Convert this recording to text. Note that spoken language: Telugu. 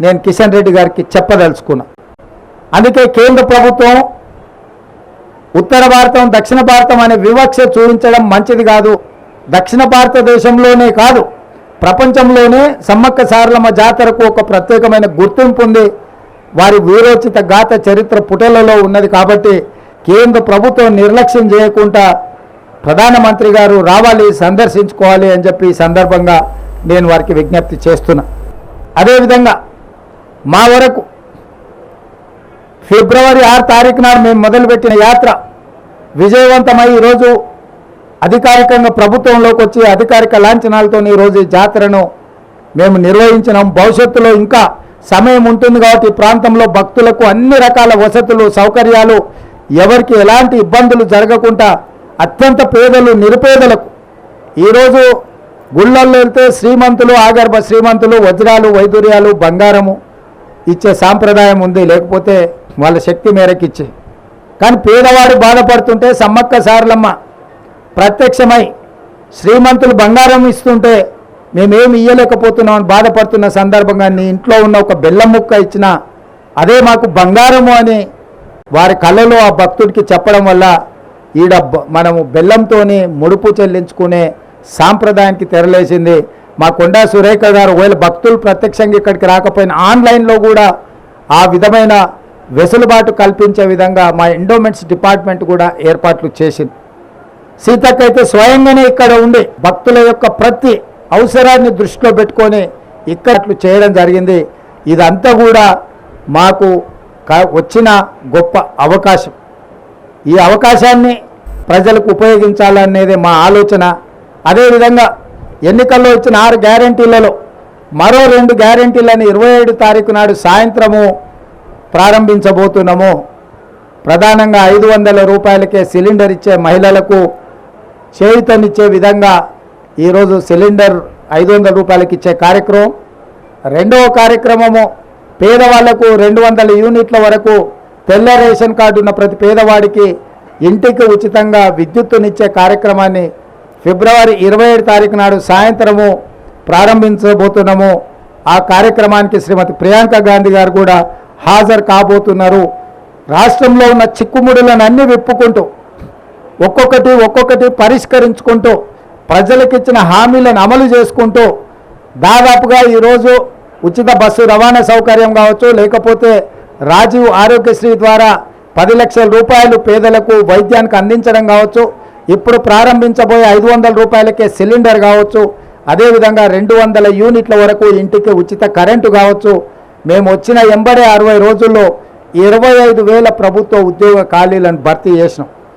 నేను కిషన్ రెడ్డి గారికి చెప్పదలుచుకున్నా. అందుకే కేంద్ర ప్రభుత్వం ఉత్తర భారతం దక్షిణ భారతం అనే వివక్ష చూపించడం మంచిది కాదు. దక్షిణ భారతదేశంలోనే కాదు, ప్రపంచంలోనే సమ్మక్క సారలమ్మ జాతరకు ఒక ప్రత్యేకమైన గుర్తింపు ఉంది. వారి వీరోచిత గాథ చరిత్ర పుటలలో ఉన్నది. కాబట్టి కేంద్ర ప్రభుత్వం నిర్లక్ష్యం చేయకుండా ప్రధానమంత్రి గారు రావాలి, సందర్శించుకోవాలి అని చెప్పి ఈ సందర్భంగా నేను వారికి విజ్ఞప్తి చేస్తున్నా. అదేవిధంగా మా వరకు ఫిబ్రవరి 6 తారీఖు నాడు మేము మొదలుపెట్టిన యాత్ర విజయవంతమై ఈరోజు అధికారికంగా ప్రభుత్వంలోకి వచ్చి అధికారిక లాంఛనాలతో ఈరోజు ఈ జాతరను మేము నిర్వహించినాం. భవిష్యత్తులో ఇంకా సమయం ఉంటుంది కాబట్టి ఈ ప్రాంతంలో భక్తులకు అన్ని రకాల వసతులు సౌకర్యాలు, ఎవరికి ఎలాంటి ఇబ్బందులు జరగకుండా అత్యంత పేదలు నిరుపేదలకు ఈరోజు గుళ్ళల్లో వెళ్తే శ్రీమంతులు ఆగర్భ శ్రీమంతులు వజ్రాలు వైదూర్యాలు బంగారము ఇచ్చే సాంప్రదాయం ఉంది, లేకపోతే వాళ్ళ శక్తి మేరకు ఇచ్చే. కానీ పేదవాడు బాధపడుతుంటే సమ్మక్క సారలమ్మ ప్రత్యక్షమై శ్రీమంతులు బంగారం ఇస్తుంటే మేమేమి ఇయ్యలేకపోతున్నామని బాధపడుతున్న సందర్భంగా నీ ఇంట్లో ఉన్న ఒక బెల్లం ముక్క ఇచ్చినా అదే మాకు బంగారము అని వారి కళ్ళలో ఆ భక్తుడికి చెప్పడం వల్ల ఈడ మనము బెల్లంతోని ముడుపు చెల్లించుకునే సాంప్రదాయానికి తెరలేసింది. మా కొండా సురేఖ గారు ఒకవేళ భక్తులు ప్రత్యక్షంగా ఇక్కడికి రాకపోయినా ఆన్లైన్లో కూడా ఆ విధమైన వెసులుబాటు కల్పించే విధంగా మా ఎండోమెంట్స్ డిపార్ట్మెంట్ కూడా ఏర్పాట్లు చేసింది. సీతక్క అయితే స్వయంగానే ఇక్కడ ఉండి భక్తుల యొక్క ప్రతి అవసరాన్ని దృష్టిలో పెట్టుకొని ఇక్కట్లు చేయడం జరిగింది. ఇదంతా కూడా మాకు వచ్చిన గొప్ప అవకాశం. ఈ అవకాశాన్ని ప్రజలకు ఉపయోగించాలనేది మా ఆలోచన. అదేవిధంగా ఎన్నికల్లో ఇచ్చిన 6 గ్యారంటీలలో మరో 2 గ్యారంటీలను 27 తారీఖు నాడు సాయంత్రము ప్రారంభించబోతున్నాము. ప్రధానంగా 500 రూపాయలకే సిలిండర్ ఇచ్చే మహిళలకు చేయూతనిచ్చే విధంగా ఈరోజు సిలిండర్ 500 రూపాయలకి ఇచ్చే కార్యక్రమం. రెండవ కార్యక్రమము పేదవాళ్లకు 200 యూనిట్ల వరకు తెల్ల రేషన్ కార్డు ఉన్న ప్రతి పేదవాడికి ఇంటికి ఉచితంగా విద్యుత్తునిచ్చే కార్యక్రమాన్ని ఫిబ్రవరి 27 తారీఖు నాడు సాయంత్రము ప్రారంభించబోతున్నాము. ఆ కార్యక్రమానికి శ్రీమతి ప్రియాంక గాంధీ గారు కూడా హాజరు కాబోతున్నారు. రాష్ట్రంలో ఉన్న చిక్కుముడులను అన్ని విప్పుకుంటూ ఒక్కొక్కటి పరిష్కరించుకుంటూ ప్రజలకు ఇచ్చిన హామీలను అమలు చేసుకుంటూ దాదాపుగా ఈరోజు ఉచిత బస్సు రవాణా సౌకర్యం కావచ్చు, లేకపోతే రాజీవ్ ఆరోగ్యశ్రీ ద్వారా 10 లక్షల రూపాయలు పేదలకు వైద్యానికి అందించడం కావచ్చు, ఇప్పుడు ప్రారంభించబోయే 500 రూపాయలకే సిలిండర్ కావచ్చు, అదేవిధంగా 200 యూనిట్ల వరకు ఇంటికి ఉచిత కరెంటు కావచ్చు. మేము వచ్చిన 80-60 రోజుల్లో 25,000 ప్రభుత్వ ఉద్యోగ ఖాళీలను భర్తీ చేసినాం.